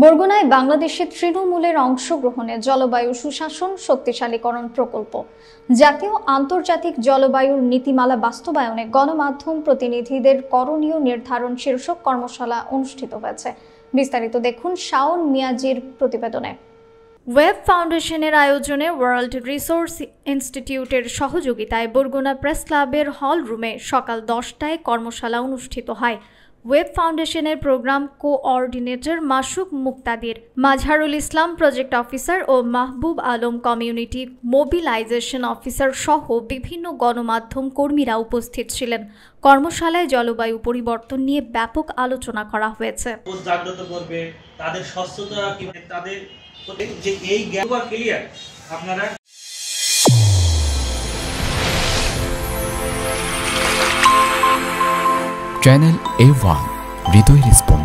বরগুনায় বাংলাদেশের তৃণমূলের অংশগ্রহণে জলবায়ু সুশাসন শক্তিশালীকরণ প্রকল্প জাতীয় আন্তর্জাতিক জলবায়ুর নীতিমালা বাস্তবায়নে গণমাধ্যম প্রতিনিধিদের করণীয় নির্ধারণ শীর্ষক কর্মশালা অনুষ্ঠিত হয়েছে। বিস্তারিত দেখুন শাওন মিয়াজির প্রতিবেদনে। ওয়েব ফাউন্ডেশনের আয়োজনে ওয়ার্ল্ড রিসোর্স ইনস্টিটিউটের সহযোগিতায় বরগুনা প্রেস ক্লাবের হল রুমে সকাল 10টায় কর্মশালা অনুষ্ঠিত হয়। ওয়েব ফাউন্ডেশনের প্রোগ্রাম কোঅর্ডিনেটর মাসুক মুক্তাদির, মাজহারুল ইসলাম প্রজেক্ট অফিসার ও Mahbub Alam community mobilisation officer সহ বিভিন্ন গণমাধ্যম কর্মীরা উপস্থিত ছিলেন। কর্মশালায় জলবায়ু পরিবর্তন নিয়ে ব্যাপক আলোচনা করা হয়েছে। জাগ্রত করবে, তাদের স্বচ্ছতা কি, তাদের যে এই জ্ঞান ক্লিয়ার আপনারা চ্যানেল A1 হৃদয় রেসপন্স।